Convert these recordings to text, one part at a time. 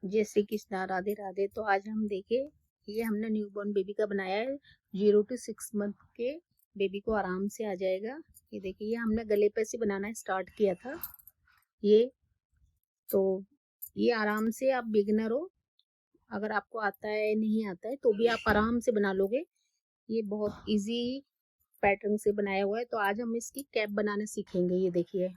जय श्री कृष्णा, राधे राधे। तो आज हम देखें, ये हमने न्यूबॉर्न बेबी का बनाया है। 0 to 6 मंथ के बेबी को आराम से आ जाएगा। ये देखिए, ये हमने गले पे से बनाना स्टार्ट किया था। ये तो ये आराम से, आप बिगिनर हो, अगर आपको आता है नहीं आता है तो भी आप आराम से बना लोगे। ये बहुत इजी पैटर्न से बनाया हुआ है। तो आज हम इसकी कैप बनाना सीखेंगे। ये देखिए,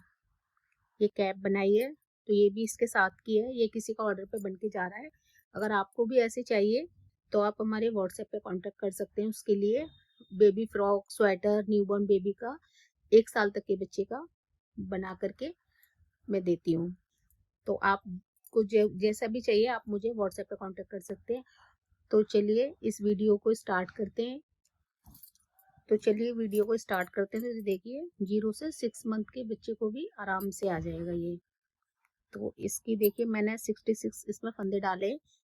ये कैप बनाई है, तो ये भी इसके साथ की है। ये किसी का ऑर्डर पे बन के जा रहा है। अगर आपको भी ऐसे चाहिए तो आप हमारे व्हाट्सएप पे कांटेक्ट कर सकते हैं। उसके लिए baby frock, sweater, newborn baby का, 1 साल तक के बच्चे का बना करके मैं देती हूँ। तो आपको जैसा भी चाहिए आप मुझे व्हाट्सएप पे कांटेक्ट कर सकते हैं। तो चलिए इस वीडियो को स्टार्ट करते हैं। तो देखिए, 0 से 6 मंथ के बच्चे को भी आराम से आ जाएगा ये। तो इसकी देखिए, मैंने 66 इसमें फंदे डाले।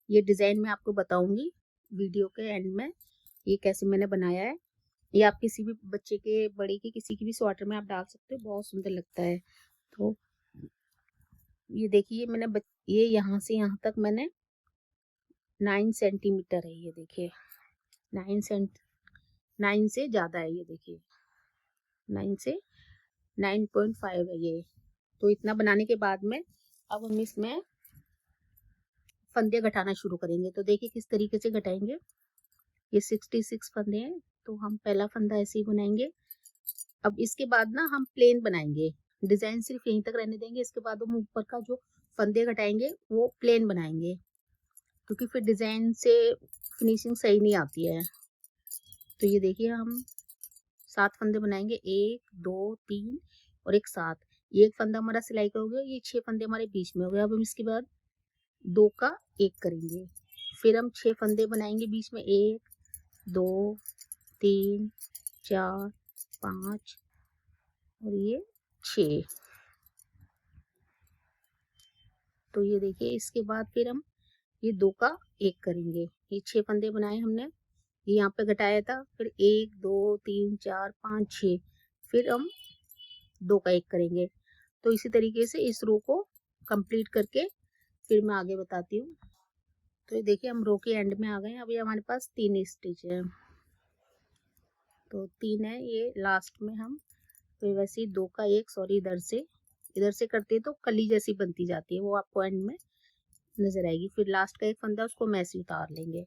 ये डिजाइन मैं आपको बताऊंगी वीडियो के एंड में, ये कैसे मैंने बनाया है। ये आप किसी भी बच्चे के, बड़े के, किसी की भी स्वेटर में आप डाल सकते हो, बहुत सुंदर लगता है। तो ये देखिए, ये यहाँ से यहाँ तक मैंने 9 सेंटीमीटर है। ये देखिए, 9 से ज्यादा है। ये देखिए, 9 से 9.5 है ये। तो इतना बनाने के बाद में अब हम इसमें फंदे घटाना शुरू करेंगे। तो देखिए किस तरीके से घटाएंगे। ये 66 फंदे हैं, तो हम पहला फंदा ऐसे ही बनाएंगे। अब इसके बाद ना हम प्लेन बनाएंगे, डिजाइन सिर्फ यहीं तक रहने देंगे। इसके बाद हम ऊपर का जो फंदे घटाएंगे वो प्लेन बनाएंगे, क्योंकि फिर डिजाइन से फिनिशिंग सही नहीं आती है। तो ये देखिए, हम 7 फंदे बनाएंगे, 1 2 3 और एक 7। ये एक फंदा हमारा सिलाई का हो गया। ये 6 फंदे हमारे बीच में हो गए। अब हम इसके बाद 2 का 1 करेंगे। फिर हम 6 फंदे बनाएंगे बीच में, 1 2 3 4 5 और ये 6। तो ये देखिए, इसके बाद फिर हम ये 2 का 1 करेंगे। ये 6 फंदे बनाए हमने, ये यहाँ पे घटाया था। फिर 1 2 3 4 5 6, फिर हम 2 का 1 करेंगे। तो इसी तरीके से इस रो को कंप्लीट करके फिर मैं आगे बताती हूँ। तो ये देखिए, हम रो के एंड में आ गए। अभी हमारे पास 3 स्टिच है, तो 3 है ये लास्ट में। हम फिर वैसे ही 2 का 1, सॉरी, इधर से करते हैं तो कली जैसी बनती जाती है, वो आपको एंड में नजर आएगी। फिर लास्ट का एक फंदा, उसको मैं ऐसे उतार लेंगे।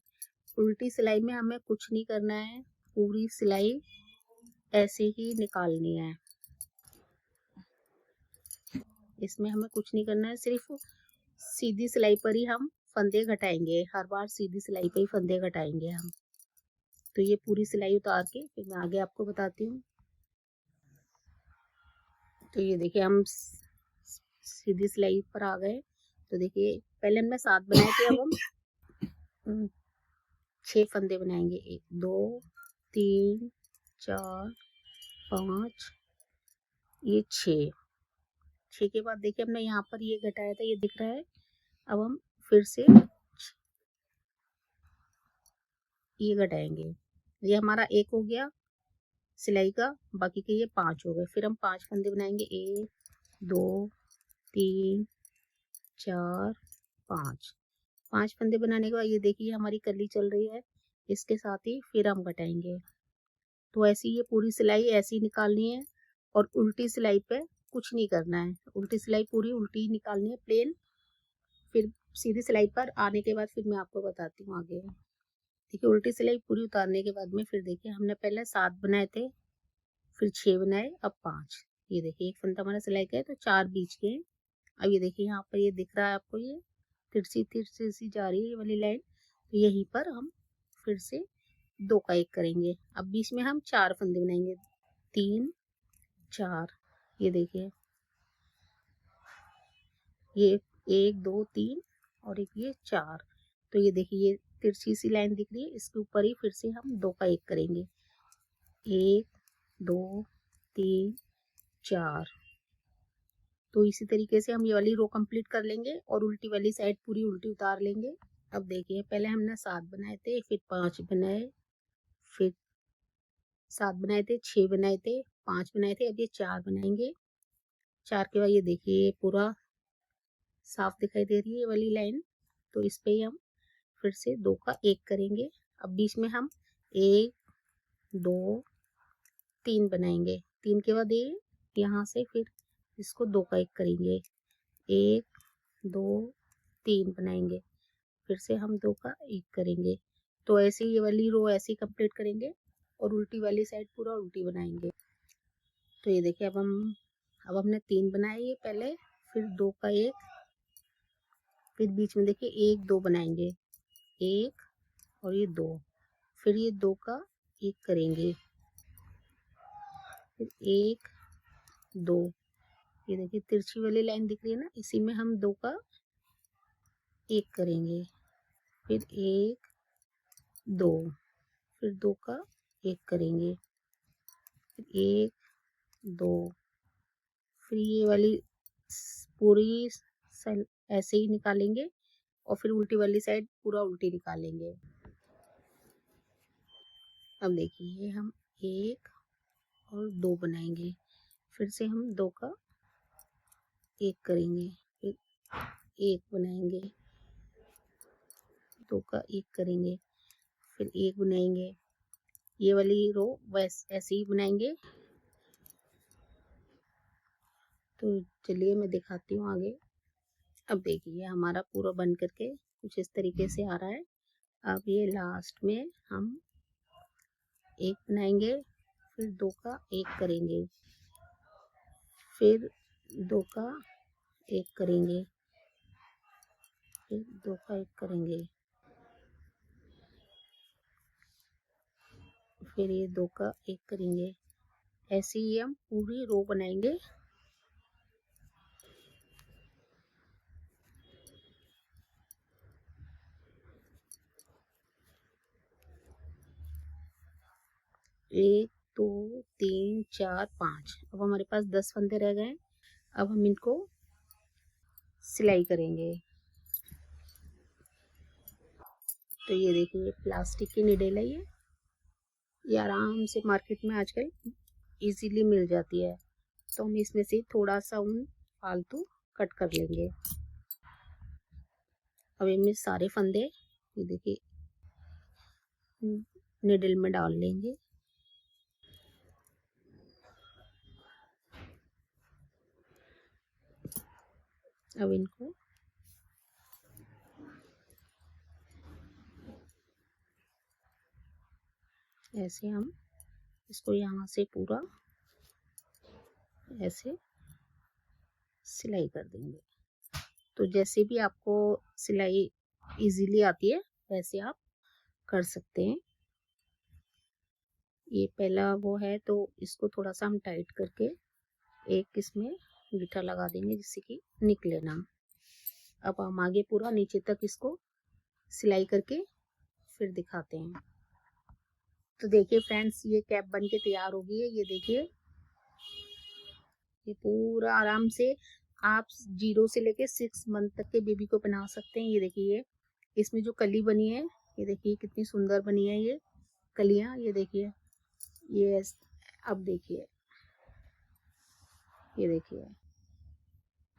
उल्टी सिलाई में हमें कुछ नहीं करना है, पूरी सिलाई ऐसे ही निकालनी है। इसमें हमें कुछ नहीं करना है, सिर्फ सीधी सिलाई पर ही हम फंदे घटाएंगे। हर बार सीधी सिलाई पर ही फंदे घटाएंगे हम। तो ये पूरी सिलाई उतार के फिर मैं आगे आपको बताती हूँ। तो ये देखिए, हम सीधी सिलाई पर आ गए। तो देखिए, पहले हमने 7 बनाए थे, अब हम 6 फंदे बनाएंगे। 1 2 3 4 5, ये 6 के बाद देखिए, हमने यहाँ पर ये घटाया था, ये दिख रहा है। अब हम फिर से ये घटाएंगे। ये हमारा 1 हो गया सिलाई का, बाकी के ये 5 हो गए। फिर हम 5 फंदे बनाएंगे, 1 2 3 4 5 फंदे बनाने के बाद ये देखिए, हमारी कली चल रही है, इसके साथ ही फिर हम घटाएंगे। तो ऐसी ये पूरी सिलाई ऐसी निकालनी है, और उल्टी सिलाई पे कुछ नहीं करना है। उल्टी सिलाई पूरी उल्टी ही निकालनी है, प्लेन। फिर सीधी सिलाई पर आने के बाद फिर मैं आपको बताती हूँ आगे। देखिए, उल्टी सिलाई पूरी उतारने के बाद में फिर देखिए, हमने पहले 7 बनाए थे, फिर 6 बनाए, अब 5। ये देखिए, एक फंदा हमारा सिलाई का है, तो 4 बीच के हैं। अब ये देखिए, यहाँ पर ये दिख रहा है आपको, ये तिरछी तिरछी सी जा रही है ये वाली लाइन। तो यहीं पर हम फिर से 2 का 1 करेंगे। अब बीच में हम 4 फंदे बनाएंगे, 3 4। ये देखिए, ये 1 2 3 और एक ये 4। तो ये देखिए, ये तिरछी सी लाइन दिख रही है, इसके ऊपर ही फिर से हम 2 का 1 करेंगे। 1 2 3 4। तो इसी तरीके से हम ये वाली रो कंप्लीट कर लेंगे, और उल्टी वाली साइड पूरी उल्टी उतार लेंगे। अब देखिए, पहले हमने 7 बनाए थे, फिर 5 बनाए, फिर 7 बनाए थे, 6 बनाए थे, 5 बनाए थे, अब ये 4 बनाएंगे। 4 के बाद ये देखिए, पूरा साफ दिखाई दे रही है ये वाली लाइन। तो इस पे ही हम फिर से 2 का 1 करेंगे। अब बीच में हम 1 2 3 बनाएंगे। 3 के बाद ये यहाँ से फिर इसको 2 का 1 करेंगे। 1 2 3 बनाएंगे। फिर से हम 2 का 1 करेंगे। तो ऐसे ये वाली रो ऐसे ही कंप्लीट करेंगे और उल्टी वाली साइड पूरा उल्टी बनाएंगे। तो ये देखिए अब हमने 3 बनाए ये पहले, फिर 2 का 1, फिर बीच में देखिए 1 2 बनाएंगे, 1 और ये 2, फिर ये 2 का 1 करेंगे, फिर 1 2, ये देखिए तिरछी वाली लाइन दिख रही है ना, इसी में हम 2 का 1 करेंगे, फिर 1 2, फिर 2 का 1 करेंगे, फिर 1 2, फिर ये वाली पूरी सेल ऐसे ही निकालेंगे और फिर उल्टी वाली साइड पूरा उल्टी निकालेंगे। अब देखिए हम 1 और 2 बनाएंगे, फिर से हम 2 का 1 करेंगे, फिर 1 बनाएंगे, 2 का 1 करेंगे, फिर 1 बनाएंगे। ये वाली रो ऐसे ही बनाएंगे। तो चलिए मैं दिखाती हूँ आगे। अब देखिए हमारा पूरा बन करके कुछ इस तरीके से आ रहा है। अब ये लास्ट में हम 1 बनाएंगे, फिर 2 का 1 करेंगे, फिर 2 का 1 करेंगे, फिर 2 का 1 करेंगे, फिर ये 2 का 1 करेंगे। ऐसे ही हम पूरी रो बनाएंगे। एक 2 3 4 5, अब हमारे पास 10 फंदे रह गए। अब हम इनको सिलाई करेंगे। तो ये देखिए प्लास्टिक की निडल है ये आराम से मार्केट में आजकल इजीली मिल जाती है। तो हम इसमें से थोड़ा सा ऊन फालतू कट कर लेंगे। अब इनमें सारे फंदे ये देखिए निडल में डाल लेंगे। अब इनको ऐसे हम इसको यहाँ से पूरा ऐसे सिलाई कर देंगे। तो जैसे भी आपको सिलाई इजीली आती है वैसे आप कर सकते हैं। ये पहला वो है तो इसको थोड़ा सा हम टाइट करके एक इसमें गीठा लगा देंगे जिससे कि निकले ना। अब हम आगे पूरा नीचे तक इसको सिलाई करके फिर दिखाते हैं। तो देखिए फ्रेंड्स ये कैप बन के तैयार हो गई है। ये देखिए ये पूरा आराम से आप 0 से लेके 6 मंथ तक के बेबी को पहना सकते हैं। ये देखिए इसमें जो कली बनी है ये देखिए कितनी सुंदर बनी है ये कलियां। ये देखिए ये अब देखिए ये देखिए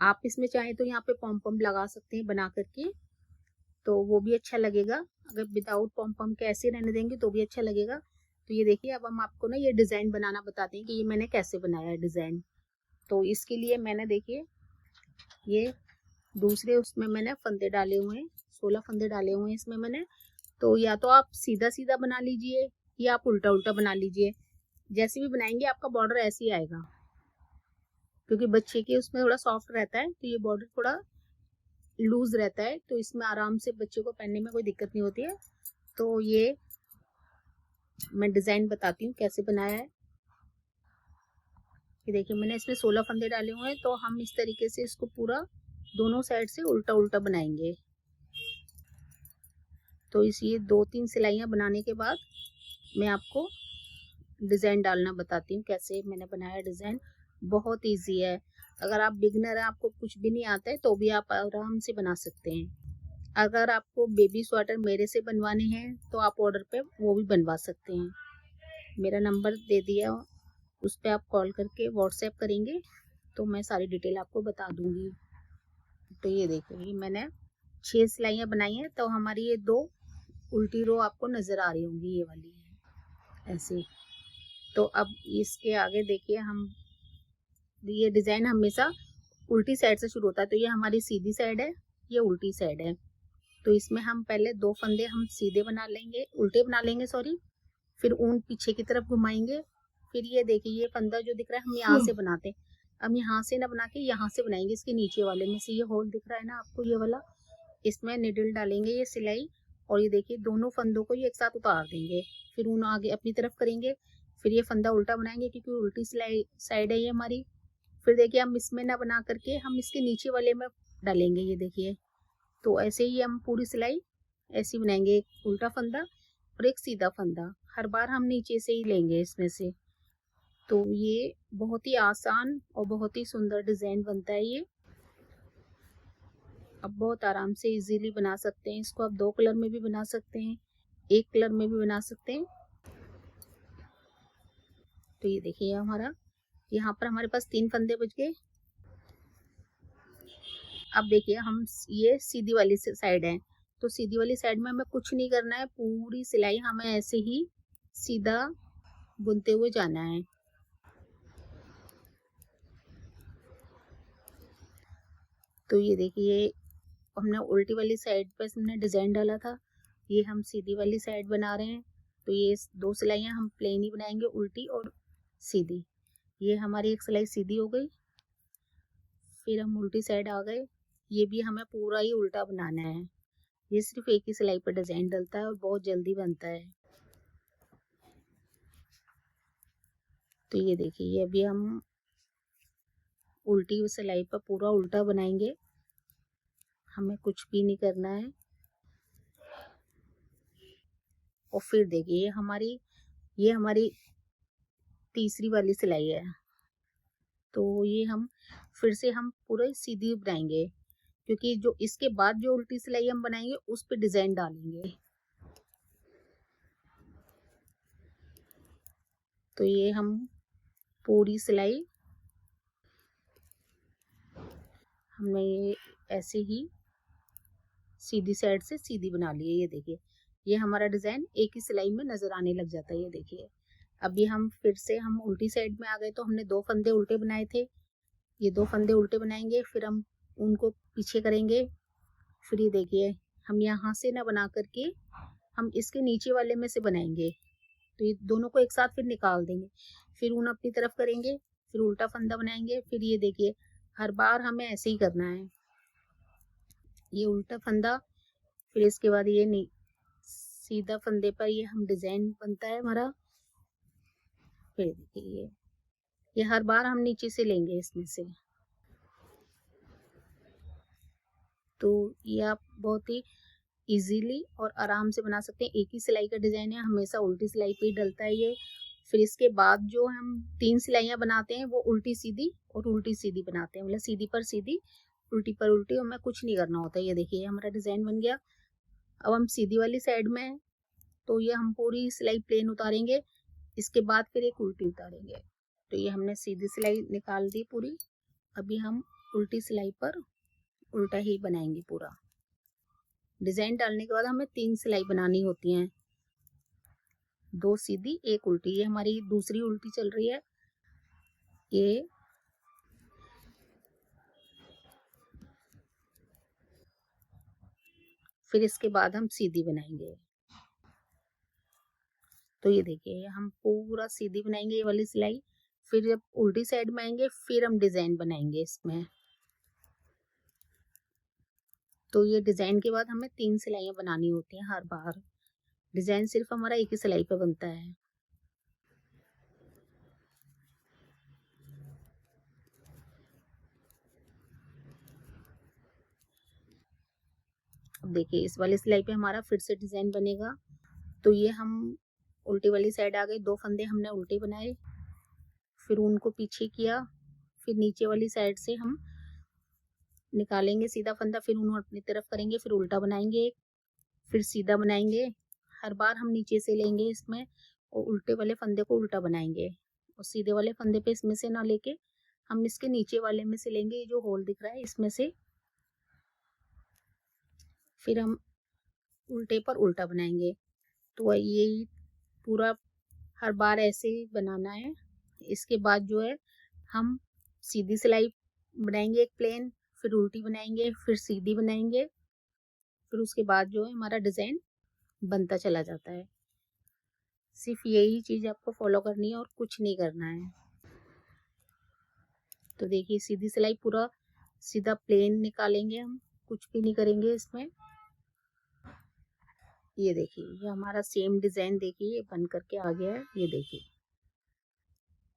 आप इसमें चाहे तो यहाँ पे पॉम पॉम लगा सकते हैं बना करके, तो वो भी अच्छा लगेगा। अगर विदाउट पॉम पॉम के ऐसे रहने देंगे तो भी अच्छा लगेगा। तो ये देखिए अब हम आपको ना ये डिजाइन बनाना बताते हैं कि ये मैंने कैसे बनाया है डिजाइन। तो इसके लिए मैंने देखिए ये दूसरे उसमें मैंने फंदे डाले हुए हैं, 16 फंदे डाले हुए हैं इसमें मैंने। तो या तो आप सीधा सीधा बना लीजिए या आप उल्टा उल्टा बना लीजिए। जैसे भी बनाएंगे आपका बॉर्डर ऐसे ही आएगा, क्योंकि बच्चे के उसमें थोड़ा सॉफ्ट रहता है तो ये बॉर्डर थोड़ा लूज रहता है, तो इसमें आराम से बच्चे को पहनने में कोई दिक्कत नहीं होती है। तो ये मैं डिजाइन बताती हूँ कैसे बनाया है। ये देखिए मैंने इसमें 16 फंदे डाले हुए हैं। तो हम इस तरीके से इसको पूरा दोनों साइड से उल्टा उल्टा बनाएंगे। तो इस ये 2-3 सिलाइयाँ बनाने के बाद मैं आपको डिजाइन डालना बताती हूँ कैसे मैंने बनाया डिजाइन। बहुत इजी है। अगर आप बिगनर हैं, आपको कुछ भी नहीं आता है, तो भी आप आराम से बना सकते हैं। अगर आपको बेबी स्वेटर मेरे से बनवाने हैं तो आप ऑर्डर पे वो भी बनवा सकते हैं। मेरा नंबर दे दिया, उस पर आप कॉल करके व्हाट्सएप करेंगे तो मैं सारी डिटेल आपको बता दूंगी। तो ये देखिए मैंने 6 सिलाइयाँ बनाई हैं, तो हमारी ये 2 उल्टी रो आपको नज़र आ रही होंगी, ये वाली ऐसे। तो अब इसके आगे देखिए, हम ये डिज़ाइन हमेशा उल्टी साइड से शुरू होता है, तो ये हमारी सीधी साइड है, ये उल्टी साइड है। तो इसमें हम पहले 2 फंदे हम सीधे बना लेंगे, उल्टे बना लेंगे सॉरी, फिर ऊन पीछे की तरफ घुमाएंगे। फिर ये देखिए, ये फंदा जो दिख रहा है हम यहाँ से बनाते हैं। अब यहाँ से ना बना के यहाँ से बनाएंगे, इसके नीचे वाले में से। ये होल दिख रहा है ना आपको, ये वाला, इसमें निडल डालेंगे ये सिलाई, और ये देखिए दोनों फंदों को ये एक साथ उतार देंगे। फिर ऊन आगे अपनी तरफ करेंगे, फिर ये फंदा उल्टा बनाएंगे क्योंकि उल्टी सिलाई साइड है ये हमारी। फिर देखिए हम इसमें ना बना करके हम इसके नीचे वाले में डालेंगे, ये देखिए। तो ऐसे ही हम पूरी सिलाई ऐसी बनाएंगे, एक उल्टा फंदा और एक सीधा फंदा। हर बार हम नीचे से ही लेंगे इसमें से। तो ये बहुत ही आसान और बहुत ही सुंदर डिजाइन बनता है ये। आप बहुत आराम से इजीली बना सकते हैं इसको। आप 2 कलर में भी बना सकते हैं, 1 कलर में भी बना सकते हैं। तो ये देखिए हमारा यहाँ पर हमारे पास 3 फंदे बच गए। अब देखिए हम ये सीधी वाली साइड है, तो सीधी वाली साइड में हमें कुछ नहीं करना है, पूरी सिलाई हमें ऐसे ही सीधा बुनते हुए जाना है। तो ये देखिए हमने उल्टी वाली साइड पर हमने डिजाइन डाला था, ये हम सीधी वाली साइड बना रहे हैं। तो ये 2 सिलाइयाँ हम प्लेन ही बनाएंगे, उल्टी और सीधी। ये हमारी एक सिलाई सीधी हो गई, फिर हम उल्टी साइड आ गए। ये भी हमें पूरा ही उल्टा बनाना है। ये सिर्फ एक ही सिलाई पर डिजाइन डलता है और बहुत जल्दी बनता है। तो ये देखिए, ये अभी हम उल्टी सिलाई पर पूरा उल्टा बनाएंगे, हमें कुछ भी नहीं करना है। और फिर देखिए ये हमारी तीसरी वाली सिलाई है, तो ये हम फिर से हम पूरा सीधी बनाएंगे, क्योंकि जो इसके बाद जो उल्टी सिलाई हम बनाएंगे उस पे डिजाइन डालेंगे। तो ये हम पूरी सिलाई हमने ये ऐसे ही सीधी साइड से सीधी बना ली है। ये देखिए, ये हमारा डिजाइन एक ही सिलाई में नजर आने लग जाता है। ये देखिए, अभी हम फिर से हम उल्टी साइड में आ गए, तो हमने 2 फंदे उल्टे बनाए थे, ये 2 फंदे उल्टे बनाएंगे, फिर हम उनको पीछे करेंगे। फिर ये देखिए, हम यहाँ से ना बना करके हम इसके नीचे वाले में से बनाएंगे, तो ये दोनों को एक साथ फिर निकाल देंगे। फिर ऊन अपनी तरफ करेंगे, फिर उल्टा फंदा बनाएंगे। फिर ये देखिए, हर बार हमें ऐसे ही करना है, ये उल्टा फंदा, फिर इसके बाद ये नहीं सीधा फंदे पर ये हम डिजाइन बनता है हमारा। फिर देखिए, ये हर बार हम नीचे से लेंगे इसमें से। तो ये आप बहुत ही इजीली और आराम से बना सकते हैं। एक ही सिलाई का डिजाइन है, हमेशा उल्टी सिलाई पे ही डलता है ये। फिर इसके बाद जो हम 3 सिलाइयाँ बनाते हैं वो उल्टी सीधी और उल्टी सीधी बनाते हैं, मतलब सीधी पर सीधी उल्टी पर उल्टी, हमें कुछ नहीं करना होता। ये देखिए हमारा डिजाइन बन गया। अब हम सीधी वाली साइड में है, तो ये हम पूरी सिलाई प्लेन उतारेंगे, इसके बाद फिर एक उल्टी उतारेंगे। तो ये हमने सीधी सिलाई निकाल दी पूरी, अभी हम उल्टी सिलाई पर उल्टा ही बनाएंगे पूरा। डिजाइन डालने के बाद हमें 3 सिलाई बनानी होती हैं, 2 सीधी 1 उल्टी। ये हमारी दूसरी उल्टी चल रही है, ये फिर इसके बाद हम सीधी बनाएंगे। तो ये देखिए, हम पूरा सीधी बनाएंगे ये वाली सिलाई, फिर जब उल्टी साइड में आएंगे फिर हम डिजाइन बनाएंगे इसमें। तो ये डिजाइन के बाद हमें 3 सिलाइयाँ बनानी होती हैं हर बार। डिजाइन सिर्फ हमारा एक ही सिलाई पे बनता है। अब देखिए, इस वाली सिलाई पे हमारा फिर से डिजाइन बनेगा। तो ये हम उल्टी वाली साइड आ गए, 2 फंदे हमने उल्टे बनाए, फिर उनको पीछे किया, फिर नीचे वाली साइड से हम निकालेंगे सीधा फंदा, फिर उन्हें अपनी तरफ करेंगे, फिर उल्टा बनाएंगे, फिर सीधा बनाएंगे। हर बार हम नीचे से लेंगे इसमें और उल्टे वाले फंदे को उल्टा बनाएंगे, और सीधे वाले फंदे पे इसमें से ना लेके हम इसके नीचे वाले में से लेंगे, ये जो होल दिख रहा है इसमें से। फिर हम उल्टे पर उल्टा बनाएंगे। तो यही पूरा हर बार ऐसे ही बनाना है। इसके बाद जो है हम सीधी सिलाई बनाएंगे एक प्लेन, फिर उल्टी बनाएंगे, फिर सीधी बनाएंगे, फिर उसके बाद जो है हमारा डिजाइन बनता चला जाता है। सिर्फ यही चीज आपको फॉलो करनी है और कुछ नहीं करना है। तो देखिए सीधी सिलाई पूरा सीधा प्लेन निकालेंगे हम, कुछ भी नहीं करेंगे इसमें। ये देखिए ये हमारा सेम डिजाइन देखिए बन करके आ गया है, ये देखिए।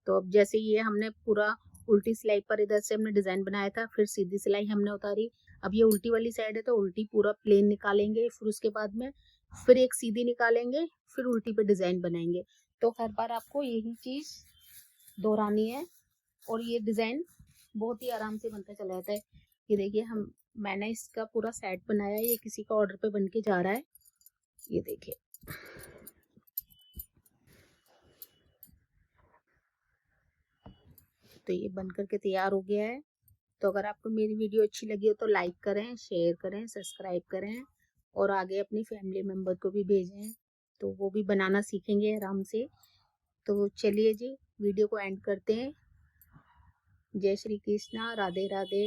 तो अब जैसे ये हमने पूरा उल्टी सिलाई पर इधर से हमने डिजाइन बनाया था, फिर सीधी सिलाई हमने उतारी। अब ये उल्टी वाली साइड है तो उल्टी पूरा प्लेन निकालेंगे, फिर उसके बाद में फिर एक सीधी निकालेंगे, फिर उल्टी पे डिजाइन बनाएंगे। तो हर बार आपको यही चीज दोहरानी है और ये डिजाइन बहुत ही आराम से बनता चला जाता है। ये देखिए मैंने इसका पूरा सेट बनाया है, ये किसी का ऑर्डर पे बन के जा रहा है। ये देखिए तो ये बन करके तैयार हो गया है। तो अगर आपको मेरी वीडियो अच्छी लगी हो तो लाइक करें, शेयर करें, सब्सक्राइब करें और आगे अपनी फैमिली मेम्बर को भी भेजें, तो वो भी बनाना सीखेंगे आराम से। तो चलिए जी वीडियो को एंड करते हैं। जय श्री कृष्णा, राधे राधे।